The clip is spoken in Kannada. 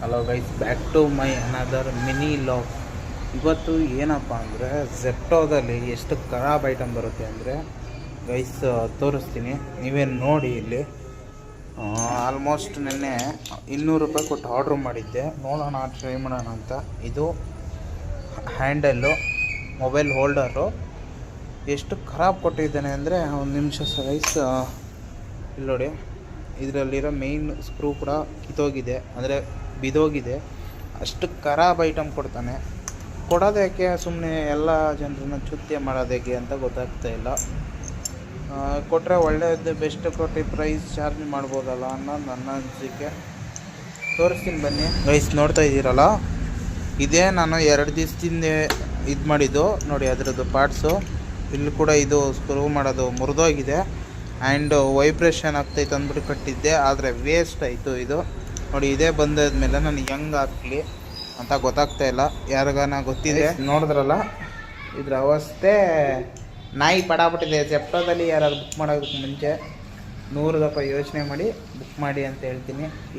Hello guys, back to my another mini vlog. ಇವತ್ತು ಏನಪ್ಪ ಅಂದರೆ ಝೆಪ್ಟೋದಲ್ಲಿ ಎಷ್ಟು ಖರಾಬ್ ಐಟಮ್ ಬರುತ್ತೆ ಅಂದರೆ ಗೈಸ್ ತೋರಿಸ್ತೀನಿ, ನೀವೇನು ನೋಡಿ. ಇಲ್ಲಿ ಆಲ್ಮೋಸ್ಟ್ ನೆನ್ನೆ 200 ರೂಪಾಯಿ ಕೊಟ್ಟು ಆರ್ಡ್ರ್ ಮಾಡಿದ್ದೆ, ನೋಡೋಣ ಟ್ರೈ ಮಾಡೋಣ ಅಂತ. ಇದು ಹ್ಯಾಂಡಲ್ಲು, ಮೊಬೈಲ್ ಹೋಲ್ಡರು ಎಷ್ಟು ಖರಾಬ್ ಕೊಟ್ಟಿದ್ದಾನೆ ಅಂದರೆ ಒಂದು ನಿಮಿಷ ಗೈಸ್. ಇಲ್ಲಿ ನೋಡಿ, ಇದರಲ್ಲಿರೋ ಮೇಯ್ನ್ ಸ್ಕ್ರೂ ಕೂಡ ಕಿತ್ತೋಗಿದೆ, ಅಂದರೆ ಬಿದೋಗಿದೆ. ಅಷ್ಟು ಖರಾಬ್ ಐಟಮ್ ಕೊಡ್ತಾನೆ. ಕೊಡೋದೇಕೆ, ಸುಮ್ಮನೆ ಎಲ್ಲ ಜನರನ್ನ ಚುತ್ಯ ಮಾಡೋದೇಕೆ ಅಂತ ಗೊತ್ತಾಗ್ತಾ ಇಲ್ಲ. ಕೊಟ್ಟರೆ ಒಳ್ಳೆಯದು, ಬೆಸ್ಟ್ ಕೊಟ್ಟು ಪ್ರೈಸ್ ಚಾರ್ಜ್ ಮಾಡ್ಬೋದಲ್ಲ ಅನ್ನೋದು ನನ್ನ ಅನಿಸಿಕೆ. ತೋರಿಸ್ತೀನಿ ಬನ್ನಿ ಗೈಸ್. ನೋಡ್ತಾ ಇದ್ದೀರಲ್ಲ, ಇದೇ ನಾನು 2 ದಿವಸದಿಂದ ಇದು ಮಾಡಿದ್ದು ನೋಡಿ. ಅದರದ್ದು ಪಾರ್ಟ್ಸು ಇಲ್ಲಿ ಕೂಡ ಇದು ಸ್ಕ್ರೂ ಮಾಡೋದು ಮುರಿದೋಗಿದೆ. ಆ್ಯಂಡ್ ವೈಬ್ರೇಷನ್ ಆಗ್ತೈತೆ ಅಂದ್ಬಿಟ್ಟು ಕಟ್ಟಿದ್ದೆ, ಆದರೆ ವೇಸ್ಟ್ ಆಯಿತು ಇದು ನೋಡಿ. ಇದೇ ಬಂದಾದ್ಮೇಲೆ ನಾನು ಹೆಂಗೆ ಹಾಕ್ಲಿ ಅಂತ ಗೊತ್ತಾಗ್ತಾ ಇಲ್ಲ. ಯಾರಿಗಾನ ಗೊತ್ತಿದೆ ನೋಡಿದ್ರಲ್ಲ, ಇದ್ರ ಅವಸ್ಥೆ ನಾಯಿ ಪಡಾಬಿಟ್ಟಿದೆ. ಝೆಪ್ಟೋದಲ್ಲಿ ಯಾರು ಬುಕ್ ಮಾಡೋದಕ್ಕೆ ಮುಂಚೆ 100 ರೂಪಾಯಿ ಯೋಚನೆ ಮಾಡಿ ಬುಕ್ ಮಾಡಿ ಅಂತ ಹೇಳ್ತೀನಿ.